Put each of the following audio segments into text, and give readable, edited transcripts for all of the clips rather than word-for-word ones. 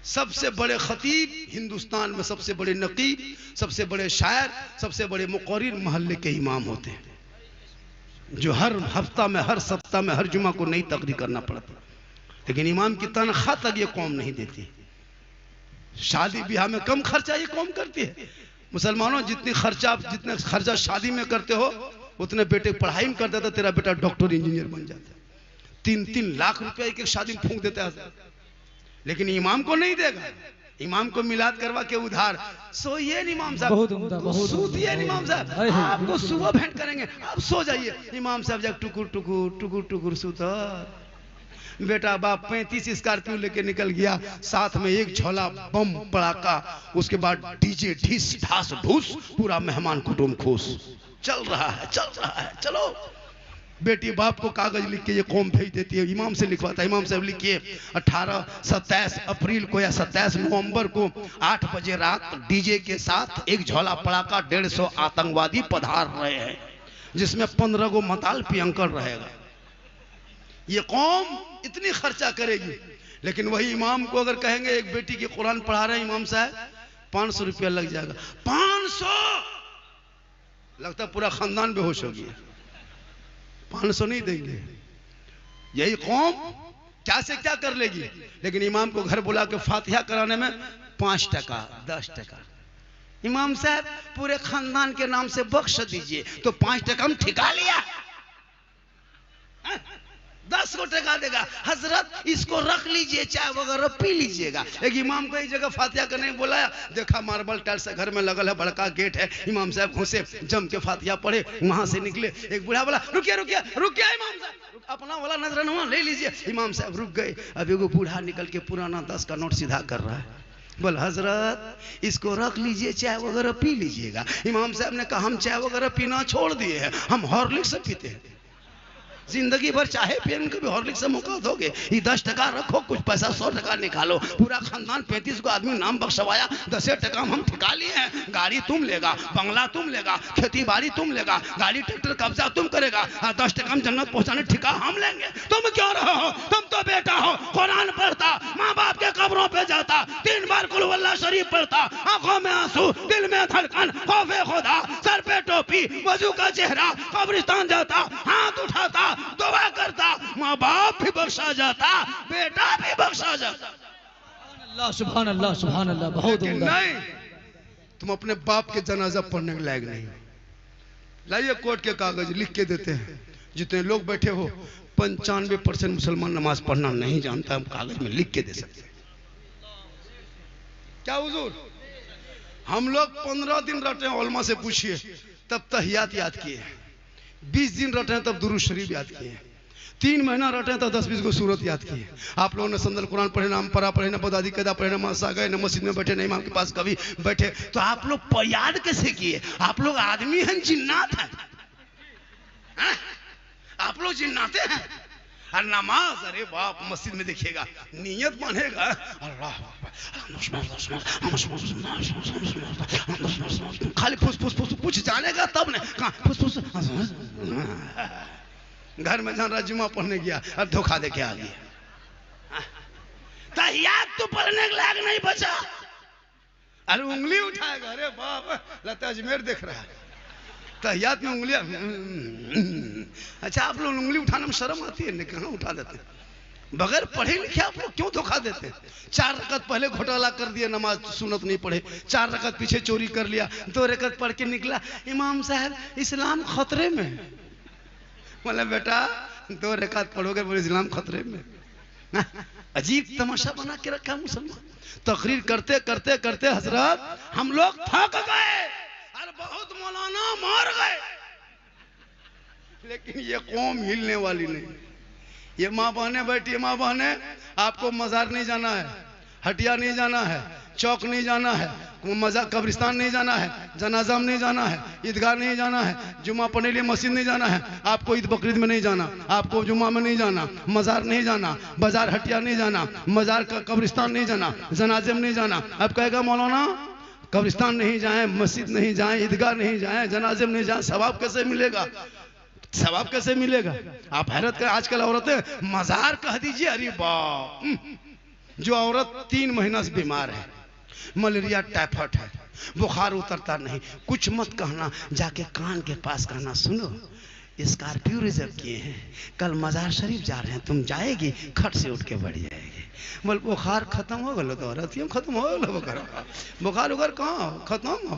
सबसे बड़े खतीब हिंदुस्तान में, सबसे बड़े नकीब, सबसे बड़े शायर, सबसे बड़े मुक़र्रिर मोहल्ले के इमाम होते हैं, जो हर हफ्ता में, हर सप्ताह में, हर जुमा को नई तकरीर करना पड़ता। लेकिन इमाम की तनख्वाह तक ये कौम नहीं देती। शादी ब्याह में कम खर्चा ये कौम करती है। मुसलमानों, जितने खर्चा शादी में करते हो उतने बेटे पढ़ाई में कर देता, तेरा बेटा डॉक्टर इंजीनियर बन जाता है। 3-3 लाख रुपया एक शादी में फूंक देता है। लेकिन इमाम को नहीं देगा। इमाम को मिलाद करवा के उधार सोइए इमाम साहब, सूतिए इमाम साहब, आपको सुबह भेंट करेंगे, आप सो जाइए। इमाम साहब जब टुकुर टुकुर टुकुर टुकुर सूता, बेटा बाप 35 स्कॉर्पियो लेके निकल गया, साथ में एक झोला बम पड़ाका, उसके बाद डीजे ढिस ढास ढूस, पूरा मेहमान कुटुंब खुश। चल रहा है, चल रहा है, चलो। बेटी बाप को कागज लिख के ये कौम भेज देती है, इमाम से लिखवाता है। इमाम साहब लिखिए 27 अप्रैल को या 27 नवंबर को 8 बजे रात डीजे के साथ एक झोला पड़ाका 150 आतंकवादी पधार रहे हैं, जिसमें 15 गो मताल पियंकर रहेगा। ये कौम इतनी खर्चा करेगी। लेकिन वही इमाम को अगर कहेंगे एक बेटी की कुरान पढ़ा रहे हैं इमाम साहब, 500 रुपया लग जाएगा। 500 लगता पूरा खानदान बेहोश हो गया। 500 नहीं देंगे। यही कौम क्या से क्या कर लेगी। लेकिन इमाम को घर बुला के फातिहा कराने में 5 टका 10 टका, इमाम साहब पूरे खानदान के नाम से बख्श दीजिए, तो 5 टका हम ठिका लिया, 10 को टका देगा। हजरत इसको रख लीजिए, चाय वगैरह पी लीजिएगा। एक इमाम को एक जगह फातिहा करने बुलाया, देखा मार्बल टाइल्स घर में लगल है, बड़का गेट है। इमाम साहब घुसे, जम के फातिहा पढ़े, वहां से निकले। एक बूढ़ा बोला रुकिए रुकिए रुकिए इमाम साहब, अपना वाला नजराना ले लीजिए। इमाम साहब रुक गए। अब एगो बूढ़ा निकल के पुराना 10 का नोट सीधा कर रहा है। बोल हजरत इसको रख लीजिए, चाय वगैरह पी लीजिएगा। इमाम साहब ने कहा हम चाय वगैरह पीना छोड़ दिए हैं, हम हॉर्लिक्स से पीते हैं। जिंदगी भर चाहे पिए, कभी हॉर्लिक्स से मौका दोगे। ये 10 टका रखो, कुछ पैसा 100 टका निकालो। पूरा खानदान 35 को आदमी नाम बख्शवाया, 10 टका हम ठिका लिए हैं। गाड़ी तुम लेगा, बंगला तुम लेगा, खेती बाड़ी तुम लेगा, गाड़ी ट्रैक्टर कब्जा तुम करेगा, 10 टका हम जन्नत पहुंचाने ठिका हम लेंगे। तुम क्यों रहे हो? तुम तो बेटा हो, कुरान पढ़ता, माँ बाप के कब्रों पे जाता, 3 बार कुल वल्लाह शरीफ पढ़ता, आंखों में आंसू, दिल में धड़कन, खौफे खुदा, सर पे टोपी, वजू का चेहरा, कब्रिस्तान जाता, हाथ उठाता, दुआ करता, माँ बाप भी बख्शा जाता, बेटा भी बख्शा जाता। अल्लाह सुभान अल्लाह सुभान अल्लाह। बहुत नहीं, तुम अपने बाप के जनाजा पढ़ने के लायक नहीं। लाइए कोर्ट के कागज, लिख के देते हैं। जितने लोग बैठे हो 95% मुसलमान नमाज पढ़ना नहीं जानता, हम कागज में लिख के दे सकते हैं। क्या हुजूर, हम लोग 15 दिन रटे, उलमा से पूछिए, तब तहियात याद किए। 20 दिन रटे तब दुरूद शरीफ याद किए। 3 महीना रटे तब 10-20 को सूरत याद किए। आप लोगों ने संदल कुरान पढ़े, नाम परा पढ़े, न बदादी कैदा पढ़े, न मसा गए, न मस्जिद में बैठे, न इमाम के पास कभी बैठे, तो आप लोग याद कैसे किए? आप लोग आदमी हैं, जिन्नात हैं? आप लोग जिन्नाते हैं। और नमाज, अरे बाप, मस्जिद में देखिएगा नियत बनेगा, अल्लाह खाली फुस फुस फुस कुछ जानेगा तब ने, कहाँ फुस फुस। घर में जान रहा जुमा पढ़ने गया और धोखा दे के आ गया। तहियात तो पढ़ने के लायक नहीं बचा। अरे उंगली उठाएगा, अरे बाप, लगता अजमेर देख रहा है। तहियात में उंगलियां, अच्छा आप लोग उंगली उठाने में शर्म आती है, कहाँ उठा देते हैं? बगैर पढ़े लिखे आप लोग क्यों धोखा देते हैं? 4 रकत पहले घोटाला कर दिया, नमाज सुन्नत नहीं पढ़े, 4 रकत पीछे चोरी कर लिया, 2 रकत पढ़ के निकला, इमाम साहब इस्लाम खतरे में। बोला बेटा 2 रकत पढ़ोगे बोले इस्लाम खतरे में। अजीब तमाशा बना के रखा मुसलमान। तकरीर करते करते करते हजरत हम लोग थक गए और बहुत मौलाना मार गए। लेकिन ये कौम हिलने वाली नहीं। ये माँ बहने बैठी है, माँ बहने आपको मजार नहीं जाना है, हटिया नहीं जाना है, चौक नहीं जाना है, कब्रिस्तान नहीं जाना है, जनाजा में नहीं जाना है, ईदगाह नहीं जाना है, जुमा पढ़ने लिए मस्जिद नहीं जाना है, आपको ईद बकरीद में नहीं जाना, आपको जुमा में नहीं जाना, मजार नहीं जाना, बाजार हटिया नहीं जाना, मजार का कब्रिस्तान नहीं जाना, जनाजे में नहीं जाना। अब कहेगा मौलाना कब्रिस्तान नहीं जाए, मस्जिद नहीं जाए, ईदगाह नहीं जाए, जनाजे में नहीं जाए, सवाब कैसे मिलेगा? सवाब कैसे मिलेगा? आप हैरत कर, आजकल औरतें मजार कह दीजिए, अरे बाप, जो औरत 3 महीना से बीमार है, मलेरिया टाइफाइड है, बुखार उतरता नहीं, कुछ मत कहना, जाके कान के पास कहना, सुनो स्कॉर्पियो रिजर्व किए हैं, कल मजार शरीफ जा रहे हैं, तुम जाएगी, खट से उठ के बढ़ जाएगी। बोल बुखार खत्म हो गलो, तो औरत खत्म हो गलो, बुखार उखार कहाँ खत्म हो,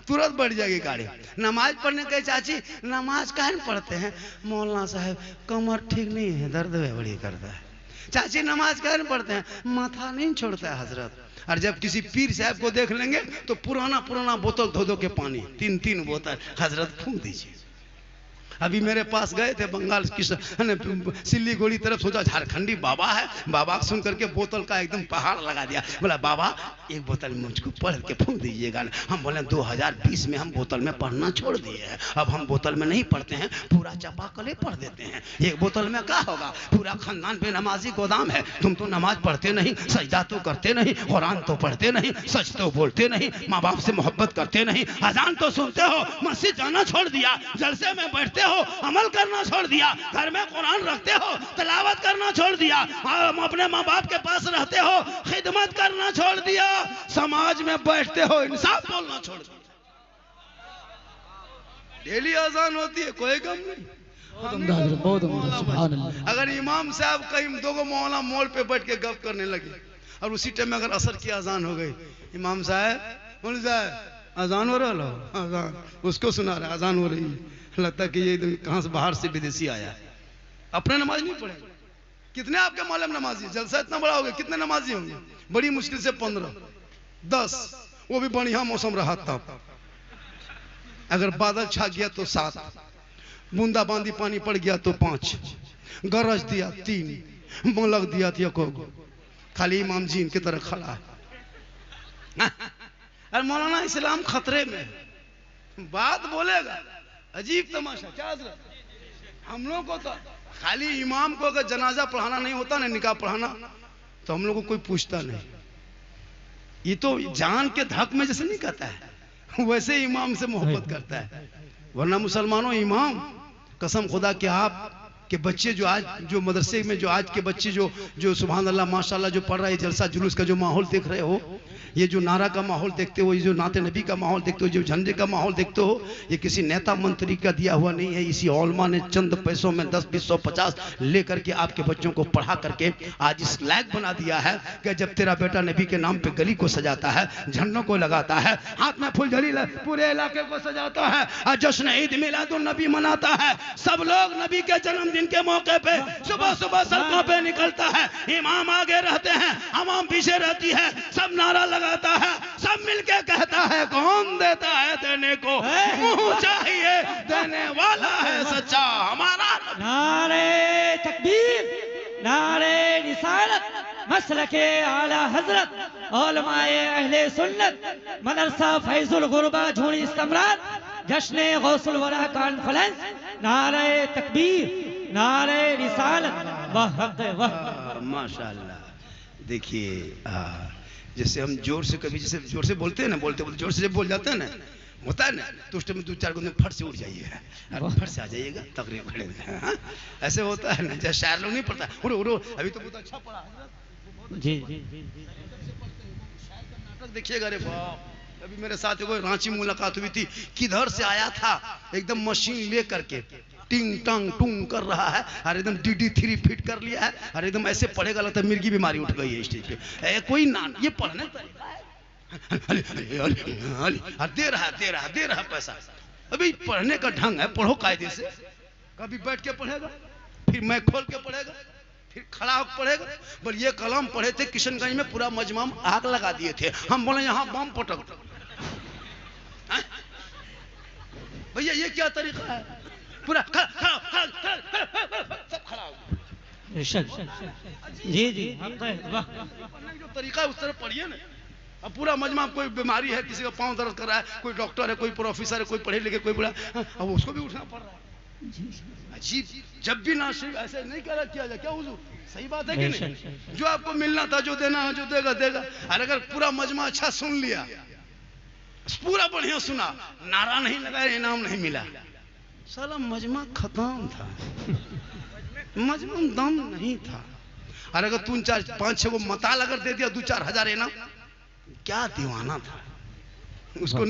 तुरंत बढ़ जाएगी गाड़ी। नमाज पढ़ने के चाची, नमाज काहे नहीं पढ़ते हैं? मौलाना साहब कमर ठीक नहीं है, दर्द बड़ी करता है। चाची नमाज काहे नहीं पढ़ते हैं? माथा नहीं छोड़ता है हजरत। और जब किसी पीर साहब को देख लेंगे तो पुराना पुराना बोतल धो धो के पानी, 3-3 बोतल, हजरत फूंक दीजिए। अभी मेरे पास गए थे बंगाल की सिल्लीगुड़ी तरफ, सोचा झारखंडी बाबा है, बाबा सुन करके बोतल का एकदम पहाड़ लगा दिया। बोला बाबा एक बोतल मुझको पढ़ के फूंक दीजिएगा। हम बोले 2020 में हम बोतल में पढ़ना छोड़ दिए हैं, अब हम बोतल में नहीं पढ़ते हैं, पूरा चापाकले पढ़ देते हैं। एक बोतल में क्या होगा, पूरा खानदान बेनमाजी गोदाम है। तुम तो नमाज पढ़ते नहीं, सजदा तो करते नहीं, कुरान तो पढ़ते नहीं, सच तो बोलते नहीं, माँ बाप से मोहब्बत करते नहीं, अजान तो सुनते हो, मस्जिद जाना छोड़ दिया, जलसे में बैठते हो, अमल करना छोड़ दिया, घर में कुरान रखते हो, तिलावत करना छोड़ दिया, अपने माँ बाप के पास रहते हो, खिदमत करना छोड़ दिया, समाज में बैठते हो, इंसाफ बोलना छोड़ दिया। डेली अजान होती है, कोई गम नहीं। अगर इमाम साहब कहीं दो मौलाना मोड़ पे बैठ के गप करने लगे और उसी टाइम में अगर असर की अजान हो गई, इमाम साहब बोल जाए अजान हो रहा है, अजान उसको सुना रहा है, अजान हो रही है, लगता है कि ये कहां से बाहर से विदेशी आया। अपने नमाज नहीं पढ़े। कितने आपके मालूम नमाजी? जलसा इतना बड़ा हो गया, कितने नमाजी होंगे? बड़ी मुश्किल से 15-10, वो भी बढ़िया मौसम रहा तब। अगर बादल छा गया तो 7, बूंदा बांदी पानी पड़ गया तो 5, गरज दिया 3, मोलक दिया तो को, खाली इमाम जी इनकी तरह खड़ा है। अरे मौलाना इस्लाम खतरे में, बात बोलेगा, अजीब तमाशा। क्या हम लोग को तो खाली इमाम को अगर जनाजा पढ़ाना नहीं होता ना, निकाह पढ़ाना, तो हम लोग को कोई पूछता नहीं। ये तो जान के धक में जैसे नहीं कहता है, वैसे इमाम से मोहब्बत करता है। वरना मुसलमानों, इमाम कसम खुदा के आप के बच्चे जो मदरसे में जो आज के बच्चे जो सुभान अल्लाह माशाल्लाह जो पढ़ रहे, जलसा जुलूस का जो माहौल देख रहे हो, ये जो नारा का माहौल देखते हो, ये जो नाते नबी का माहौल देखते हो, जो झंडे का माहौल देखते हो, ये किसी नेता मंत्री का दिया हुआ नहीं है। इसी औलमा ने चंद पैसों में 10, 20, 100, 50 लेकर के आपके बच्चों को पढ़ा करके आज इस लायक बना दिया है कि जब तेरा बेटा नबी के नाम पे गली को सजाता है, झंडों को लगाता है, हाथ में फुलझड़ी पूरे इलाके को सजाता है और जश्न ईद मिलादुन नबी मनाता है, सब लोग नबी के जन्मदिन के मौके पे सुबह सुबह सड़कों पे निकलता है, इमाम आगे रहते हैं, अवाम पीछे रहती है, सब नारा लगाता है, सब मिलके कहता है कौन देता है देने को, मुंह चाहिए देने वाला है सच्चा हमारा। नारे तकबीर, नारे रिसालत, मसलके आला हजरत, उलमाए अहले सुन्नत, मदरसा फैजुल गुरबा झूड़ी इस्तेमाल, जश्न गौसुल वरा कॉन्फ्रेंस, नारे तकबीर, नारे रिसालत, वाह माशाअल्लाह। देखिए जैसे हम जोर से कभी जैसे जोर से बोलते हैं ना, बोलते बोलते जोर से जब बोल जाते हैं ना, होता है ना, तो उस टाइम में 2-4 गुंदे फट से उड़ जाइएगा, फट से आ जाइएगा, तकरीर खड़े ऐसे होता है ना। जैसे शायर लोग नहीं पढ़ता, उड़ो उड़ो, अभी तो बहुत अच्छा पढ़ा जी। नाटक देखिएगा। अरे बाप, अभी मेरे साथ कोई रांची मुलाकात हुई थी, किधर से आया था, एकदम मशीन ले करके टिंग टंग टूंग कर रहा है और एकदम DD3 फिट कर लिया है और एकदम ऐसे पढ़ेगा, लगता है मिर्गी बीमारी उठ गई है स्टेज पे। कोई ना, ये पढ़ने तरीका है, दे रहा पैसा। अभी पढ़ने का ढंग है, पढ़ो कायदे से। कभी बैठ के पढ़ेगा, फिर मैं खोल के पढ़ेगा, फिर खड़ा होकर पढ़ेगा। पर ये कलम पढ़े थे किशनगंज में, पूरा मजमा में आग लगा दिए थे। हम बोले यहाँ बम पटक दो। भैया ये क्या तरीका है? पूरा सब खड़ा हो गया। जी जो तरीका है उस तरह पढ़िए ना। अब पूरा मजमा, कोई बीमारी है, किसी का पांव दर्द कर रहा है, कोई डॉक्टर है, कोई प्रोफेसर है, कोई पढ़े लिखे, कोई बड़ा, अब उसको भी उठना पड़ रहा है। अजीब, जब भी ना ऐसे नहीं किया जाए। क्या हुजूर, सही बात है कि नहीं? जो आपको मिलना था, जो देना है, जो देगा देगा। और अगर पूरा मजमा अच्छा सुन लिया, पूरा बढ़िया सुना, नारा नहीं लगाया, इनाम नहीं मिला, साला मजमा खत्म था, मजमा दम नहीं था। और अगर तू 5-6 को मताल अगर दे दिया 2-4 हजार है ना, क्या दीवाना था उसको नहीं